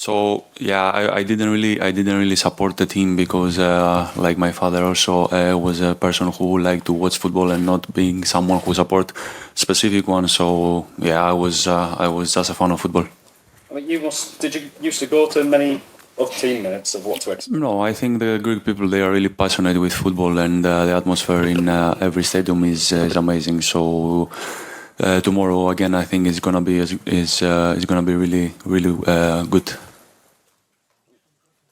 So yeah, I didn't really support the team because like my father also was a person who liked to watch football and not being someone who support specific one. So yeah, I was just a fan of football. I mean, did you used to go to many of team minutes of what to expect? No, I think the Greek people, they are really passionate with football, and the atmosphere in every stadium is amazing. So tomorrow again, I think it's gonna be really good.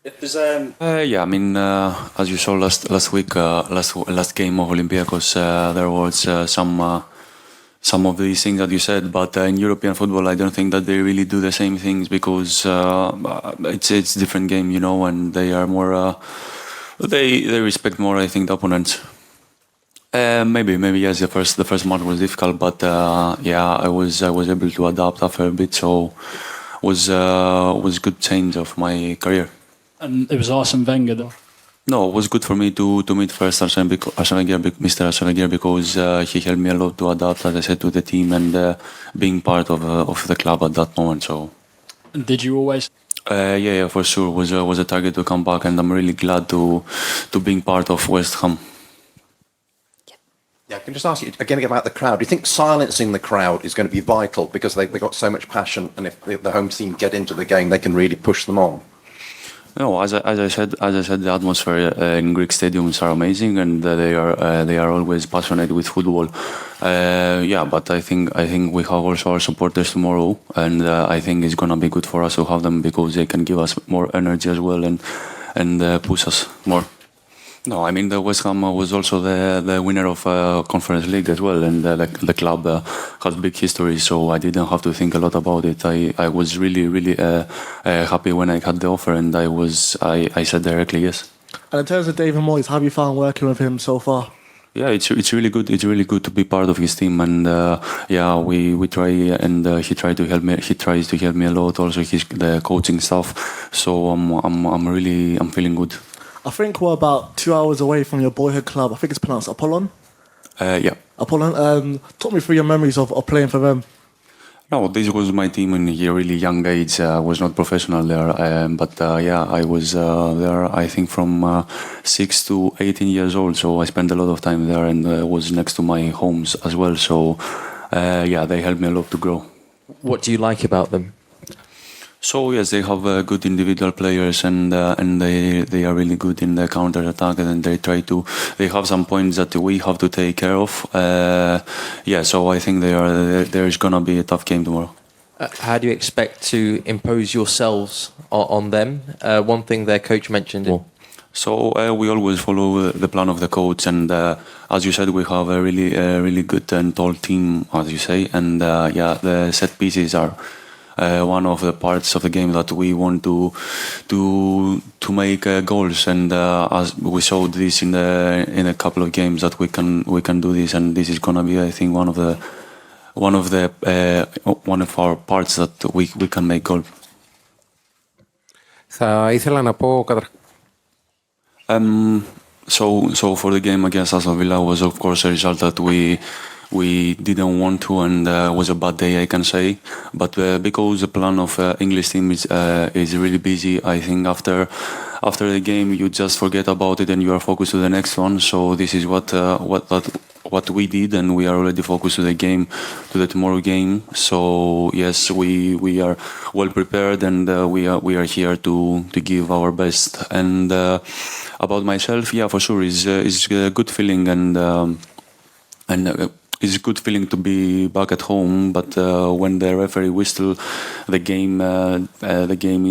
If there's Yeah, I mean, as you saw last week, last game of Olympiacos, there was some of these things that you said, but in European football, I don't think that they really do the same things because it's different game, you know, and they are more they respect more, I think, the opponents. Maybe yes. The first month was difficult, but yeah, I was able to adapt after a bit, so was good change of my career. And it was Arsene Wenger though. No, it was good for me to meet first Mr. Arsene Wenger because he helped me a lot to adapt, as I said, to the team and being part of the club at that moment. So. And did you always? Yeah, for sure. Was a target to come back, and I'm really glad to being part of West Ham. Yeah, I can just ask you again about the crowd. Do you think silencing the crowd is going to be vital because they've got so much passion, and if the home team get into the game, they can really push them on? No, as I said, the atmosphere in Greek stadiums are amazing, and they are always passionate with football. Yeah, but I think we have also our supporters tomorrow, and I think it's gonna be good for us to have them because they can give us more energy as well and push us more. No, I mean the West Ham was also the winner of Conference League as well, and the club has big history, so I didn't have to think a lot about it. I was really happy when I had the offer, and I said directly yes. And in terms of David Moyes, how have you found working with him so far? Yeah, it's really good. It's really good to be part of his team, and yeah, we try, and he tries to help me. He tries to help me a lot. Also, the coaching stuff. So I'm feeling good. I think we're about 2 hours away from your boyhood club. I think it's pronounced Apollon. Yeah. Apollon. Talk me through your memories of playing for them. No, this was my team in a really young age. I was not professional there, but yeah, I was there. I think from 6 to 18 years old. So I spent a lot of time there, and was next to my homes as well. So yeah, they helped me a lot to grow. What do you like about them? So yes, they have good individual players, and they are really good in the counter attack, and they have some points that we have to take care of. Yeah, so I think there is gonna be a tough game tomorrow. How do you expect to impose yourselves on them? One thing their coach mentioned. So we always follow the plan of the coach, and as you said, we have a really good and tall team, as you say, and yeah, the set pieces are. One of the parts of the game that we want to make goals, and as we showed this in a couple of games that we can do this, and this is gonna be, I think, one of our parts that we can make goal. Θα ήθελα να πω So for the game against Aston Villa was, of course, a result that we didn't want to, and was a bad day, I can say. But because the plan of English team is really busy, I think after the game you just forget about it and you are focused to the next one. So this is what we did, and we are already focused to the tomorrow game. So yes, we are well prepared, and we are here to give our best. And about myself, yeah, for sure, is a good feeling, and it's a good feeling to be back at home, but when the referee whistle the game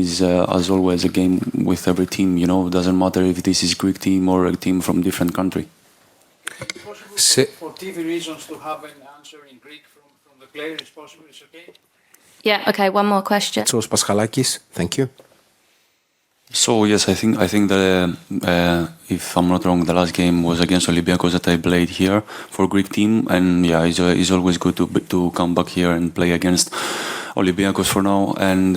is, as always, a game with every team. You know, it doesn't matter if this is Greek team or a team from different country. For TV reasons to have an answer in Greek from the player is possible. It's okay. Yeah. Okay. One more question. So Paschalakis, thank you. So yes, I think that if I'm not wrong, the last game was against Olympiacos that I played here for Greek team, and yeah, it's always good to come back here and play against Olympiacos for now, and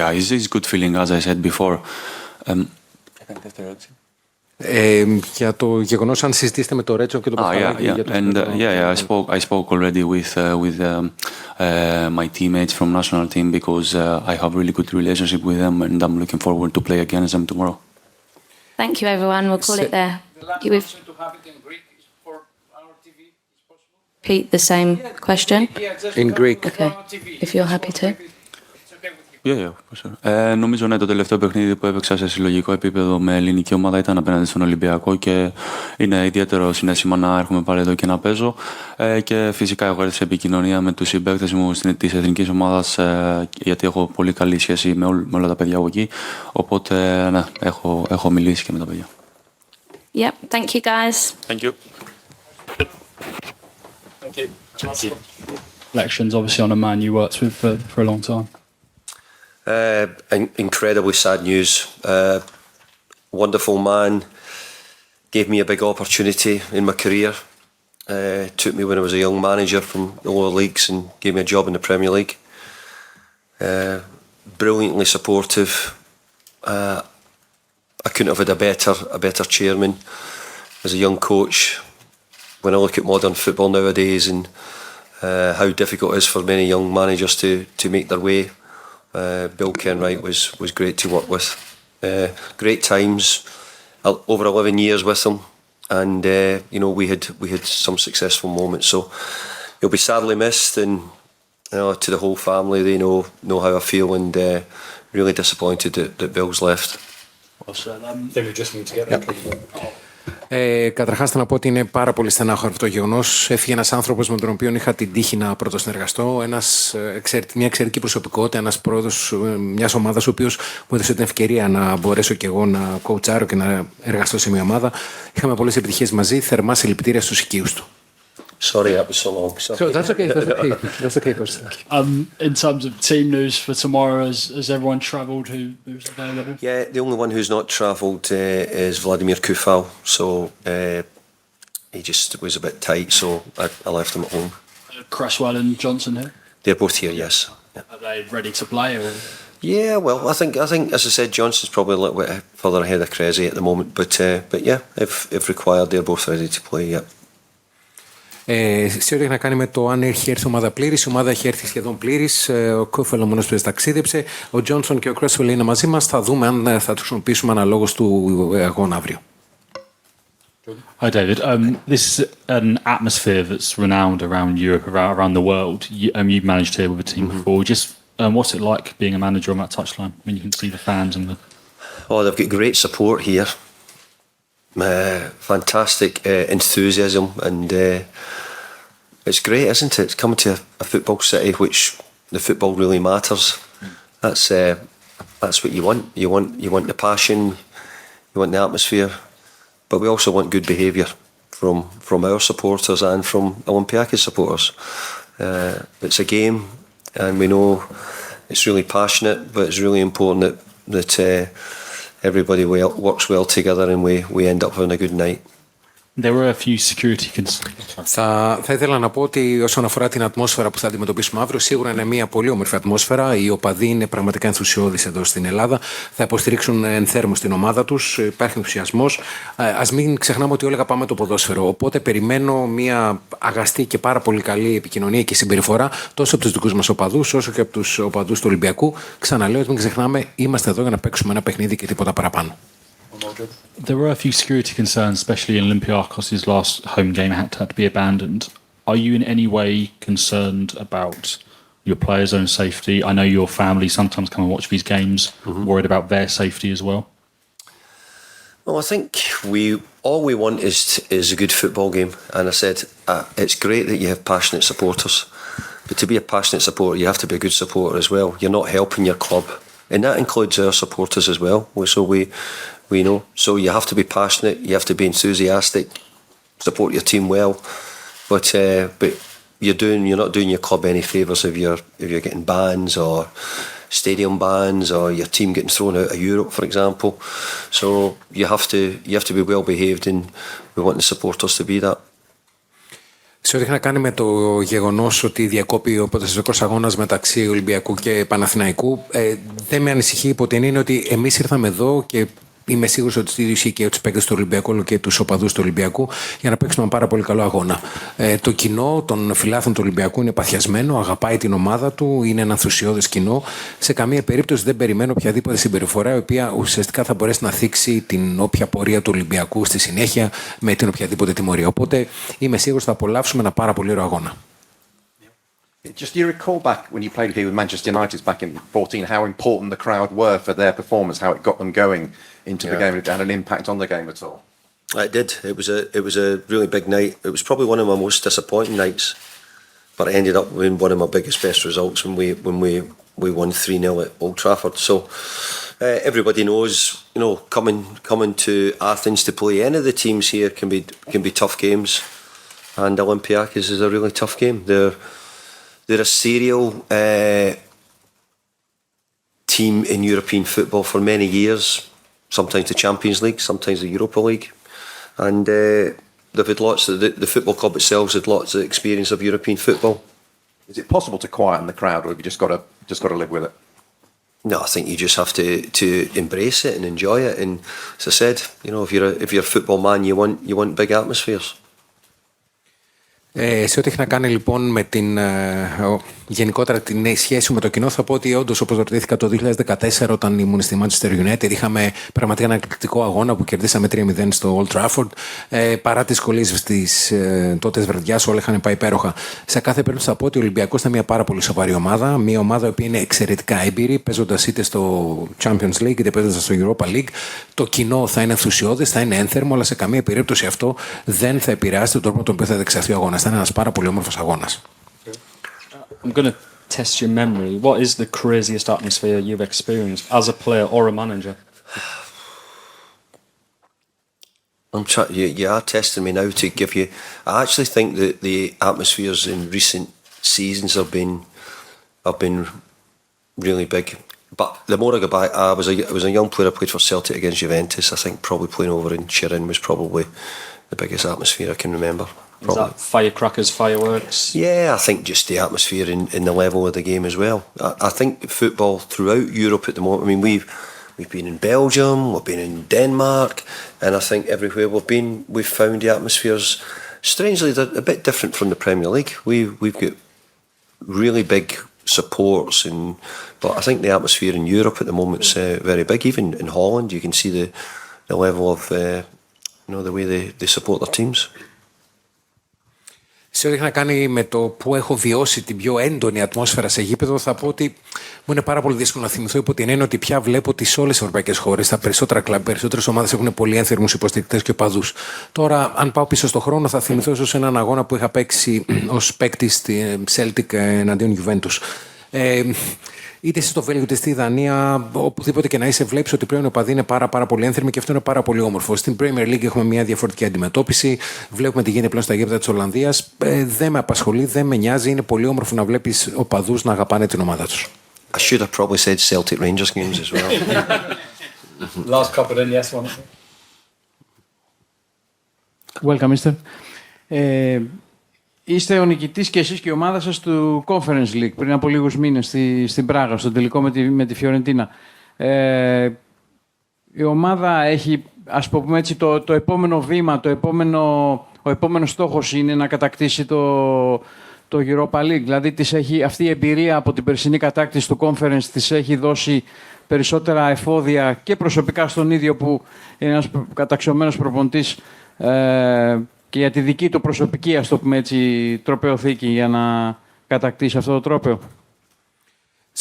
yeah, it's good feeling, as I said before. Για το γεγονός αν συζητήσετε με το Ρέτσο και τον Παπαδάκη. Yeah. I spoke already with my teammates from national team because I have really good relationship with them and I'm looking forward to play against them tomorrow. Thank you, everyone. We'll call it there. The last You option to have it in Greek is for our TV. Is possible? repeat the same question, Yeah, just In Greek. for Okay. our TV. if you're happy to. It's okay with you. Yeah, for sure. Νομίζω ναι, το τελευταίο παιχνίδι που έπαιξα σε συλλογικό επίπεδο με ελληνική ομάδα ήταν απέναντι στον Ολυμπιακό και είναι ιδιαίτερο συναίσθημα να έρχομαι πάλι εδώ και να παίζω. Και φυσικά έχω έρθει σε επικοινωνία με τους συμπαίκτες μου της εθνικής ομάδας γιατί έχω πολύ καλή σχέση με όλα τα παιδιά από εκεί. Οπότε ναι, έχω μιλήσει και με τα παιδιά. Yep. Thank you, guys. Thank you. Reflections, obviously, on a man you worked with for a long time. Incredibly sad news. Wonderful man. Gave me a big opportunity in my career. Took me when I was a young manager from the lower leagues and gave me a job in the Premier League. Brilliantly supportive. I couldn't have had a better chairman. As a young coach, when I look at modern football nowadays and how difficult it is for many young managers to make their way, Bill Kenwright was great to work with. Great times, over 11 years with him, and we had some successful moments. So he'll be sadly missed, and to the whole family, they know how I feel, and really disappointed that Bill's left. I think we just need to get that. Καταρχάς, να πω ότι είναι πάρα πολύ στενάχωρο αυτό το γεγονός. Έφυγε ένας άνθρωπος με τον οποίο είχα την τύχη να πρωτοσυνεργαστώ, μια εξαιρετική προσωπικότητα, ένας πρόεδρος μιας ομάδας, ο οποίος μου έδωσε την ευκαιρία να μπορέσω και εγώ να κοουτσάρω και να εργαστώ σε μια ομάδα. Είχαμε πολλές επιτυχίες μαζί. Θερμά συλληπιτήρια στους οικείους του. Sorry, that was so long. So that's okay. That's okay. In terms of team news for tomorrow, has everyone travelled who's available? Yeah, the only one who's not travelled is Vladimir Coufal. So he just was a bit tight, so I left him at home. Cresswell and Johnson here. They're both here, yes. Yeah. Are they ready to play? Or? Yeah, well, I think as I said, Johnson's probably a little bit further ahead of Cressy at the moment, but yeah, if required, they're both ready to play. Yeah. Σε ό,τι έχει να κάνει με το αν έχει έρθει ομάδα πλήρης, η ομάδα έχει έρθει σχεδόν πλήρης. Ο Coufal μόνος του ταξίδεψε. Ο Johnson και ο Cresswell είναι μαζί μας. Θα δούμε αν θα τους χρησιμοποιήσουμε αναλόγως του αγώνα αύριο. Hi David, this is an atmosphere that's renowned around Europe, around the world. You've managed here with a team before. Just what's it like being a manager on that touchline when you can see the fans and the... Oh, they've got great support here. Fantastic enthusiasm, and it's great, isn't it? Coming to a football city, which the football really matters. That's what you want. You want the passion, you want the atmosphere, but we also want good behaviour from our supporters and from Olympiacos supporters. It's a game, and we know it's really passionate, but it's really important that everybody works well together and we end up having a good night. There were a few security concerns. Θα ήθελα να πω ότι όσον αφορά την ατμόσφαιρα που θα αντιμετωπίσουμε αύριο, σίγουρα είναι μια πολύ όμορφη ατμόσφαιρα. Οι οπαδοί είναι πραγματικά ενθουσιώδεις εδώ στην Ελλάδα. Θα υποστηρίξουν ενθέρμως την ομάδα τους. Υπάρχει ενθουσιασμός. Ας μην ξεχνάμε ότι όλοι αγαπάμε το ποδόσφαιρο. Οπότε περιμένω μια αγαστή και πάρα πολύ καλή επικοινωνία και συμπεριφορά τόσο από τους δικούς μας οπαδούς όσο και από τους οπαδούς του Ολυμπιακού. Ξαναλέω ότι μην ξεχνάμε, είμαστε εδώ για να παίξουμε ένα παιχνίδι και τίποτα παραπάνω. There were a few security concerns, especially in Olympiacos' last home game had to be abandoned. Are you in any way concerned about your players' own safety? I know your family sometimes come and watch these games, worried about their safety as well. Well, I think all we want is a good football game, and I said it's great that you have passionate supporters, but to be a passionate supporter, you have to be a good supporter as well. You're not helping your club, and that includes our supporters as well. So we know. So you have to be passionate, you have to be enthusiastic, support your team well, but you're not doing your club any favours if you're getting bans or stadium bans or your team getting thrown out of Europe, for example. So you have to be well behaved, and we want the supporters to be that. Σε ό,τι έχει να κάνει με το γεγονός ότι διακόπη ο ποδοσφαιρικός αγώνας μεταξύ Ολυμπιακού και Παναθηναϊκού, δεν με ανησυχεί υπό την έννοια ότι εμείς ήρθαμε εδώ και είμαι σίγουρος ότι το ίδιο ισχύει και τους παίκτες του Ολυμπιακού και τους οπαδούς του Ολυμπιακού, για να παίξουμε ένα πάρα πολύ καλό αγώνα. Το κοινό των φιλάθλων του Ολυμπιακού είναι παθιασμένο, αγαπάει την ομάδα του, είναι ένα ενθουσιώδες κοινό. Σε καμία περίπτωση δεν περιμένω οποιαδήποτε συμπεριφορά η οποία ουσιαστικά θα μπορέσει να θίξει την όποια πορεία του Ολυμπιακού στη συνέχεια με την οποιαδήποτε τιμωρία. Οπότε είμαι σίγουρος ότι θα απολαύσουμε ένα πάρα πολύ ωραίο αγώνα. Just do you recall back when you played here with Manchester United back in 14 how important the crowd were for their performance, how it got them going into the game, and it had an impact on the game at all? It did. It was a really big night. It was probably one of my most disappointing nights, but it ended up being one of my biggest best results when we won 3-0 at Old Trafford. So everybody knows, you know, coming to Athens to play any of the teams here can be tough games, and Olympiacos is a really tough game. They're a serial team in European football for many years, sometimes the Champions League, sometimes the Europa League. And they've had lots of, the football club itself has had lots of experience of European football. Is it possible to quieten the crowd, or have you just got to live with it? No, I think you just have to embrace it and enjoy it. And as I said, you know, if you're a football man, you want big atmospheres. Σε ό,τι έχει να κάνει λοιπόν με την γενικότερα την σχέση με το κοινό, θα πω ότι όντως, όπως ρωτήθηκα το 2014 όταν ήμουν στη Manchester United, είχαμε πραγματικά ένα εκπληκτικό αγώνα που κερδίσαμε 3-0 στο Old Trafford. Παρά τις δυσκολίες της τότε βραδιάς, όλα είχαν πάει υπέροχα. Σε κάθε περίπτωση θα πω ότι ο Ολυμπιακός ήταν μια πάρα πολύ σοβαρή ομάδα. Μια ομάδα η οποία είναι εξαιρετικά έμπειρη, παίζοντας είτε στο Champions League είτε παίζοντας στο Europa League. Το κοινό θα είναι ενθουσιώδες, θα είναι ένθερμο, αλλά σε καμία περίπτωση αυτό δεν θα επηρεάσει τον τρόπο με τον οποίο θα διεξαχθεί ο αγώνας. Θα είναι ένας πάρα πολύ όμορφος αγώνας. I'm going to test your memory. What is the craziest atmosphere you've experienced as a player or a manager? You are testing me now to give you. I actually think that the atmospheres in recent seasons have been really big. But the more I go back, I was a young player. I played for Celtic against Juventus. I think probably playing over in Turin was probably the biggest atmosphere I can remember. Is that firecrackers, fireworks? Yeah, I think just the atmosphere in the level of the game as well. I think football throughout Europe at the moment, I mean, we've been in Belgium, we've been in Denmark, and I think everywhere we've found the atmospheres, strangely, they're a bit different from the Premier League. We've got really big supports, but I think the atmosphere in Europe at the moment is very big. Even in Holland, you can see the level of, the way they support their teams. Σε ό,τι έχει να κάνει με το που έχω βιώσει την πιο έντονη ατμόσφαιρα σε γήπεδο, θα πω ότι μου είναι πάρα πολύ δύσκολο να θυμηθώ, υπό την έννοια ότι πια βλέπω ότι σε όλες τις ευρωπαϊκές χώρες, τα περισσότερα κλαμπ, περισσότερες ομάδες έχουν πολύ ένθερμους υποστηρικτές και οπαδούς. Τώρα, αν πάω πίσω στον χρόνο, θα θυμηθώ ίσως έναν αγώνα που είχα παίξει ως παίκτης στη Celtic εναντίον Juventus. Είτε στο Βέλγιο είτε στη Δανία, οπουδήποτε και να είσαι, βλέπεις ότι πλέον οι οπαδοί είναι πάρα πολύ ένθερμοι και αυτό είναι πάρα πολύ όμορφο. Στην Premier League έχουμε μια διαφορετική αντιμετώπιση. Βλέπουμε τι γίνεται πλέον στα γήπεδα της Ολλανδίας. Δεν με απασχολεί, δεν με νοιάζει. Είναι πολύ όμορφο να βλέπεις οπαδούς να αγαπάνε την ομάδα τους. I should have probably said Celtic Rangers games as well. Last couple in, yes, one. Welcome, Mr. Είστε ο νικητής και εσείς και η ομάδα σας του Conference League πριν από λίγους μήνες στην Πράγα, στο τελικό με τη Φιωρεντίνα. Η ομάδα έχει, ας πούμε έτσι, το επόμενο βήμα, ο επόμενος στόχος είναι να κατακτήσει το Europa League. Δηλαδή αυτή η εμπειρία από την περσινή κατάκτηση του Conference της έχει δώσει περισσότερα εφόδια και προσωπικά στον ίδιο που είναι ένας καταξιωμένος προπονητής και για τη δική του προσωπική, ας το πούμε έτσι, τροπαιοθήκη για να κατακτήσει αυτό το τρόπαιο.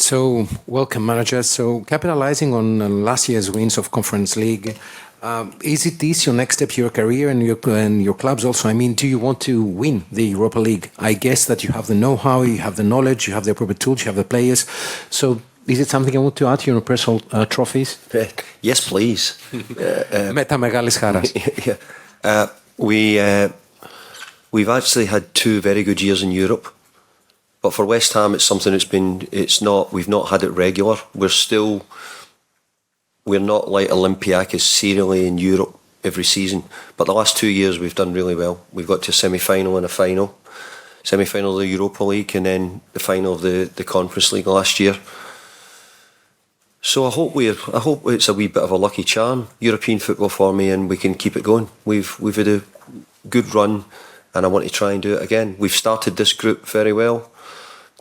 So, welcome, manager. So, capitalizing on last year's wins of Conference League, is it this your next step in your career and your clubs also? I mean, do you want to win the Europa League? I guess that you have the know-how, you have the knowledge, you have the appropriate tools, you have the players. So, is it something you want to add to your personal trophies? Yes, please. Με τα μεγάλης χαράς. We've actually had 2 very good years in Europe, but for West Ham it's something we've not had it regular. We're not like Olympiacos serially in Europe every season, but the last 2 years we've done really well. We've got to a semi-final and a final. Semi-final of the Europa League and then the final of the Conference League last year. So I hope it's a wee bit of a lucky charm, European football for me, and we can keep it going. We've had a good run, and I want to try and do it again. We've started this group very well.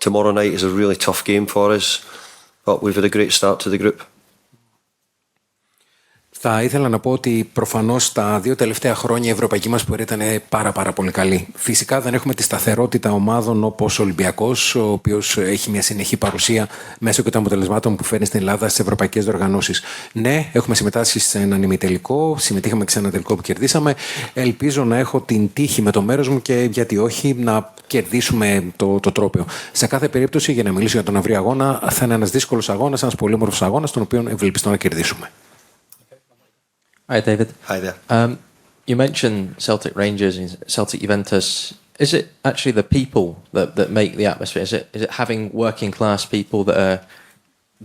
Tomorrow night is a really tough game for us, but we've had a great start to the group. Θα ήθελα να πω ότι προφανώς τα 2 τελευταία χρόνια η ευρωπαϊκή μας πορεία ήταν πάρα πολύ καλή. Φυσικά δεν έχουμε τη σταθερότητα ομάδων όπως ο Ολυμπιακός, ο οποίος έχει μια συνεχή παρουσία μέσω και των αποτελεσμάτων που φέρνει στην Ελλάδα στις ευρωπαϊκές διοργανώσεις. Ναι, έχουμε συμμετάσχει σε έναν ημιτελικό, συμμετείχαμε και σε ένα τελικό που κερδίσαμε. Ελπίζω να έχω την τύχη με το μέρος μου και γιατί όχι να κερδίσουμε το τρόπαιο. Σε κάθε περίπτωση, για να μιλήσω για τον αύριο αγώνα, θα είναι ένας δύσκολος αγώνας, ένας πολύ όμορφος αγώνας, τον οποίο ευελπιστώ να κερδίσουμε. Hi, David. Hi there. You mentioned Celtic Rangers and Celtic Juventus. Is it actually the people that make the atmosphere? Is it having working class people that are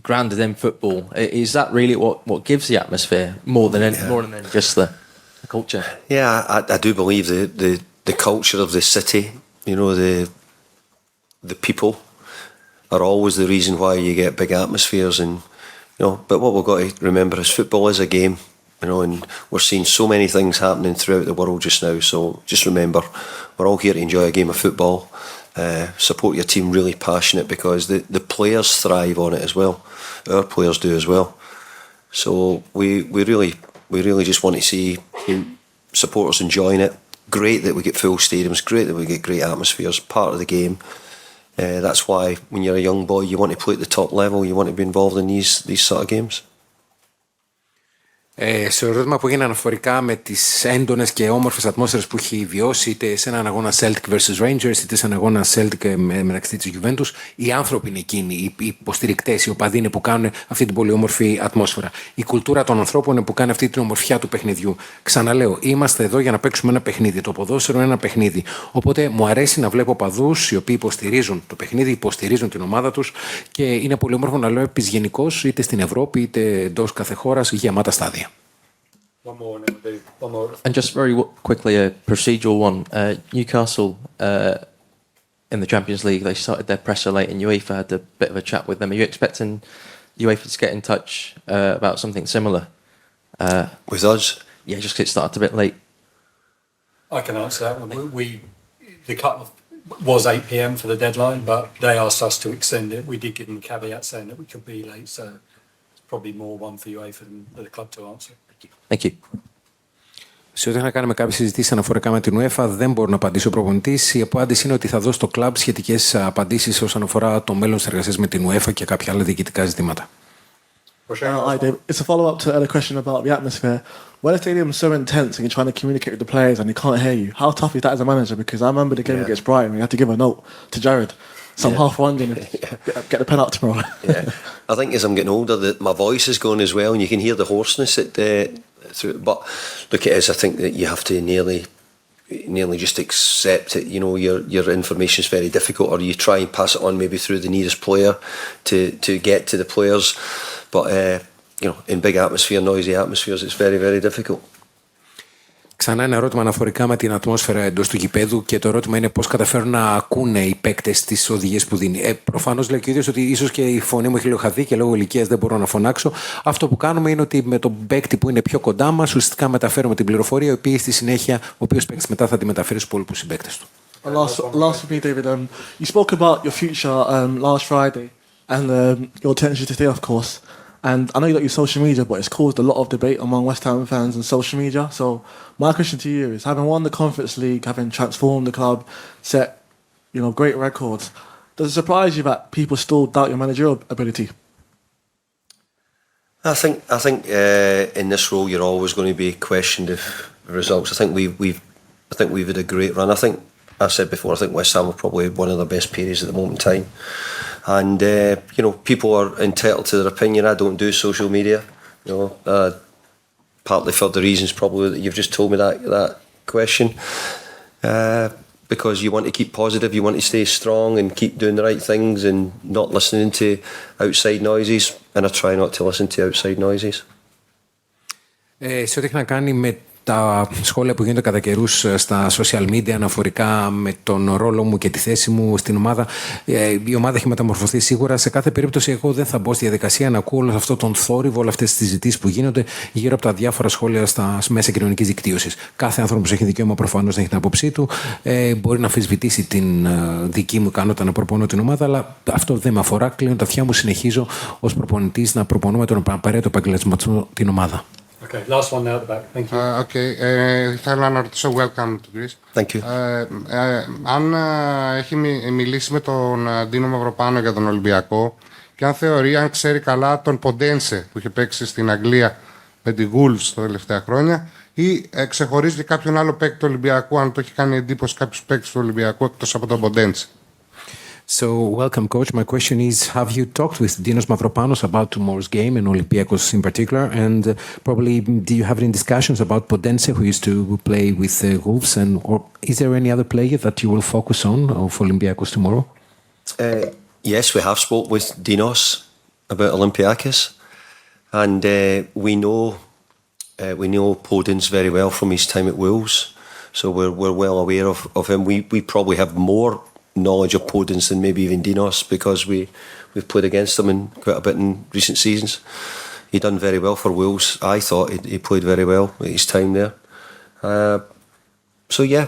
grounded in football? Is that really what gives the atmosphere more than just the culture? Yeah, I do believe the culture of the city, you know, the people are always the reason why you get big atmospheres, and you know. But what we've got to remember is football is a game. You know, and we're seeing so many things happening throughout the world just now. So just remember, we're all here to enjoy a game of football. Support your team really passionate, because the players thrive on it as well. Our players do as well. So we really just want to see supporters enjoying it. Great that we get full stadiums. Great that we get great atmospheres. Part of the game. That's why when you're a young boy, you want to play at the top level. You want to be involved in these sort of games. Σε ερώτημα που έγινε αναφορικά με τις έντονες και όμορφες ατμόσφαιρες που έχει βιώσει είτε σε έναν αγώνα Celtic vs Rangers είτε σε έναν αγώνα Celtic μεταξύ της Juventus, οι άνθρωποι είναι εκείνοι, οι υποστηρικτές, οι οπαδοί είναι που κάνουν αυτή την πολύ όμορφη ατμόσφαιρα. Η κουλτούρα των ανθρώπων είναι που κάνει αυτή την ομορφιά του παιχνιδιού. Ξαναλέω, είμαστε εδώ για να παίξουμε ένα παιχνίδι. Το ποδόσφαιρο είναι ένα παιχνίδι. Οπότε μου αρέσει να βλέπω οπαδούς οι οποίοι υποστηρίζουν το παιχνίδι, υποστηρίζουν την ομάδα τους, και είναι πολύ όμορφο να λέω γενικώς είτε στην Ευρώπη είτε εντός κάθε χώρας γεμάτα στάδια. One more. And just very quickly, a procedural one. Newcastle in the Champions League, they started their presser late, and UEFA had a bit of a chat with them. Are you expecting UEFA to get in touch about something similar? With us? Yeah, just 'cause it started a bit late. I can answer that one. The cut-off was 8 p.m. for the deadline, but they asked us to extend it. We did give them a caveat saying that we could be late, so it's probably more one for UEFA than the club to answer. Thank you. Σε ό,τι να κάνουμε κάποιες συζητήσεις αναφορικά με την UEFA, δεν μπορώ να απαντήσω ο προπονητής. Η απάντηση είναι ότι θα δώσει στο κλαμπ σχετικές απαντήσεις όσον αφορά το μέλλον της εργασίας με την UEFA και κάποια άλλα διοικητικά ζητήματα. Hi, Dave. It's a follow-up to the question about the atmosphere. When a stadium is so intense and you're trying to communicate with the players and they can't hear you, how tough is that as a manager? Because I remember the game against Brighton, we had to give a note to Jared. So I'm half wondering if get the pen out tomorrow. Yeah, I think as I'm getting older, my voice is going as well, and you can hear the hoarseness through. But look, it is. I think that you have to nearly just accept it. You know, your information is very difficult, or you try and pass it on maybe through the nearest player to get to the players. But you know, in big atmosphere, noisy atmospheres, it's very difficult. Ξανά ένα ερώτημα αναφορικά με την ατμόσφαιρα εντός του γηπέδου, και το ερώτημα είναι πώς καταφέρουν να ακούνε οι παίκτες τις οδηγίες που δίνει. Προφανώς λέει και ο ίδιος ότι ίσως και η φωνή μου έχει λίγο χαθεί και λόγω ηλικίας δεν μπορώ να φωνάξω. Αυτό που κάνουμε είναι ότι με τον παίκτη που είναι πιο κοντά μας ουσιαστικά μεταφέρουμε την πληροφορία, η οποία στη συνέχεια ο οποίος παίκτης μετά θα τη μεταφέρει στους υπόλοιπους συμπαίκτες του. Last for me, David. You spoke about your future last Friday and your intention to stay, of course. And I know you don't use social media, but it's caused a lot of debate among West Ham fans and social media. So my question to you is, having won the Conference League, having transformed the club, set great records, does it surprise you that people still doubt your managerial ability? I think in this role you're always going to be questioned if results. I think we've had a great run. I think I said before, I think West Ham are probably one of the best periods at the moment in time. And people are entitled to their opinion. I don't do social media, partly for the reasons probably that you've just told me that question. Because you want to keep positive, you want to stay strong and keep doing the right things and not listening to outside noises. And I try not to listen to outside noises. Σε ό,τι έχει να κάνει με τα σχόλια που γίνονται κατά καιρούς στα social media αναφορικά με τον ρόλο μου και τη θέση μου στην ομάδα. Η ομάδα έχει μεταμορφωθεί σίγουρα. Σε κάθε περίπτωση, εγώ δεν θα μπω στη διαδικασία να ακούω όλο αυτό τον θόρυβο, όλες αυτές τις συζητήσεις που γίνονται γύρω από τα διάφορα σχόλια στα μέσα κοινωνικής δικτύωσης. Κάθε άνθρωπος έχει δικαίωμα προφανώς να έχει την άποψή του. Μπορεί να αμφισβητήσει την δική μου ικανότητα να προπονώ την ομάδα, αλλά αυτό δεν με αφορά. Κλείνω τα αυτιά μου, συνεχίζω ως προπονητής να προπονώ τον απαραίτητο επαγγελματισμό την ομάδα. Okay, last one now at the back. Thank you. Okay, ήθελα να ρωτήσω welcome to Greece. Thank you. Αν έχει μιλήσει με τον Ντίνο Μαυροπάνο για τον Ολυμπιακό και αν θεωρεί, αν ξέρει καλά τον Ποντένσε που είχε παίξει στην Αγγλία με την Wolves τα τελευταία χρόνια ή ξεχωρίζει και κάποιον άλλο παίκτη του Ολυμπιακού, αν το έχει κάνει εντύπωση κάποιους παίκτες του Ολυμπιακού εκτός από τον Ποντένσε. So, welcome, coach. My question is, have you talked with Dinos Mavropanos about tomorrow's game and Olympiacos in particular? And probably, do you have any discussions about Podense, who used to play with Wolves? And or is there any other player that you will focus on for Olympiacos tomorrow? Yes, we have spoke with Dinos about Olympiacos, and we know Podence very well from his time at Wolves, so we're well aware of him. We probably have more knowledge of Podence than maybe even Dinos, because we've played against him in quite a bit in recent seasons. He done very well for Wolves. I thought he played very well at his time there. So yeah,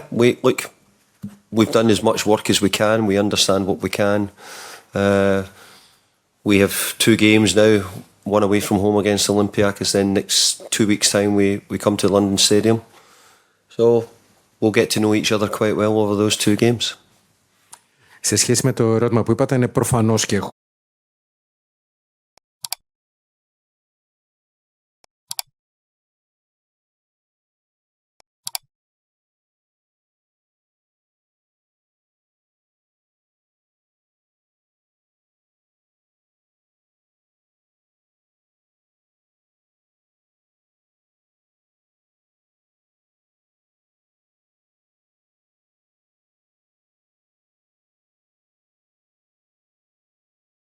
we've done as much work as we can. We understand what we can. We have 2 games now, one away from home against Olympiacos, then next 2 weeks' time we come to London Stadium. So we'll get to know each other quite well over those 2 games. Σε σχέση με το ερώτημα που είπατε, είναι προφανώς και